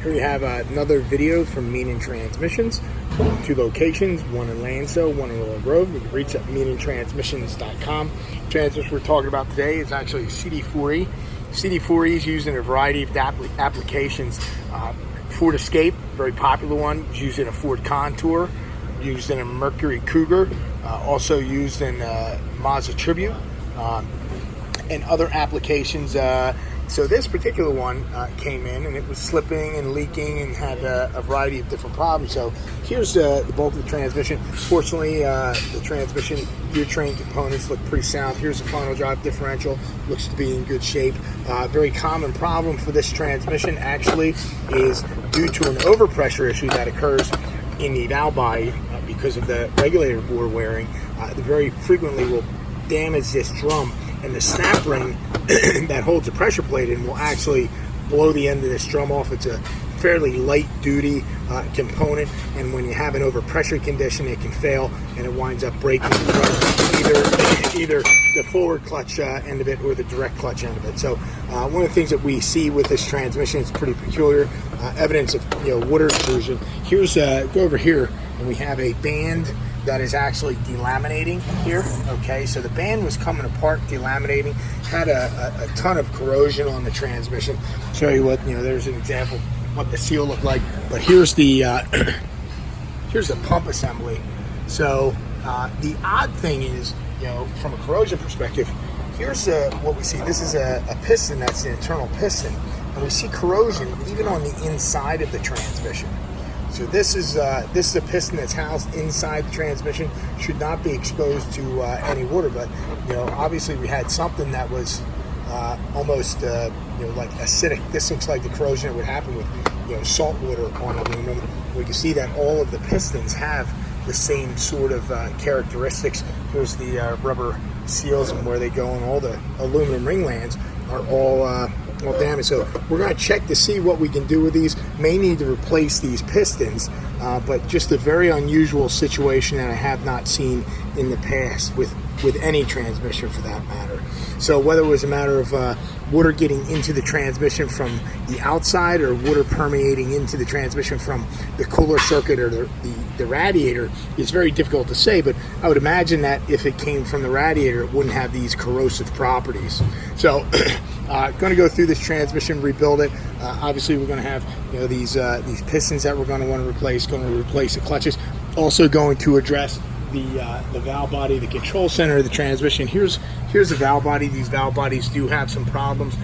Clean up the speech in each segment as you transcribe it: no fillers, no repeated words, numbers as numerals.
Here you have another video from Meenan Transmissions. Two locations, one in Lansdale, one in Willow Grove. You can reach at MeenanTransmissions.com. Transmission we're talking about today is actually CD4E. CD4E is used in a variety of applications. Ford Escape, very popular one, is used in a Ford Contour, used in a Mercury Cougar, also used in Mazda Tribute, and other applications. So this particular one came in and it was slipping and leaking and had a variety of different problems. So here's the bulk of the transmission. Fortunately, the transmission gear train components look pretty sound. Here's the final drive differential, looks to be in good shape. Very common problem for this transmission actually is due to an overpressure issue that occurs in the valve body because of the regulator board wearing. They very frequently will damage this drum, and the snap ring that holds the pressure plate in will actually blow the end of this drum off. It's a fairly light duty component, and when you have an overpressure condition it can fail and it winds up breaking the drum, either the forward clutch end of it or the direct clutch end of it. So one of the things that we see with this transmission is pretty peculiar, evidence of water intrusion. Here's go over here and we have a band that is actually delaminating here. Okay, so the band was coming apart, delaminating, had a ton of corrosion on the transmission. Show you what, there's an example of what the seal looked like. But here's the here's the pump assembly. So the odd thing is, from a corrosion perspective, here's what we see. This is a piston, that's the internal piston, and we see corrosion even on the inside of the transmission. So this is a piston that's housed inside the transmission, should not be exposed to any water. But obviously we had something that was almost like acidic. This looks like the corrosion that would happen with salt water on aluminum. We can see that all of the pistons have the same sort of characteristics. Here's the rubber seals and where they go, and all the aluminum ringlands are all damaged. So we're going to check to see what we can do with these. May need to replace these pistons, but just a very unusual situation that I have not seen in the past with any transmission for that matter. So whether it was a matter of water getting into the transmission from the outside or water permeating into the transmission from the cooler circuit or the radiator, it's very difficult to say, but I would imagine that if it came from the radiator it wouldn't have these corrosive properties. So going to go through this transmission, rebuild it. Obviously we're going to have these pistons that we're going to want to replace, going to replace the clutches, also going to address the valve body, the control center of the transmission. Here's the valve body. These valve bodies do have some problems.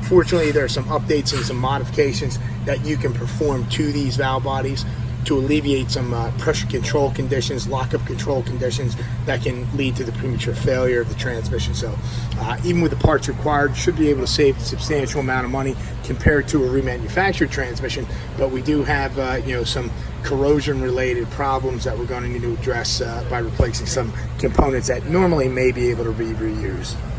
Fortunately, there are some updates and some modifications that you can perform to these valve bodies to alleviate some pressure control conditions, lockup control conditions that can lead to the premature failure of the transmission. So even with the parts required, should be able to save a substantial amount of money compared to a remanufactured transmission. But we do have some corrosion related problems that we're going to need to address by replacing some components that normally may be able to be reused.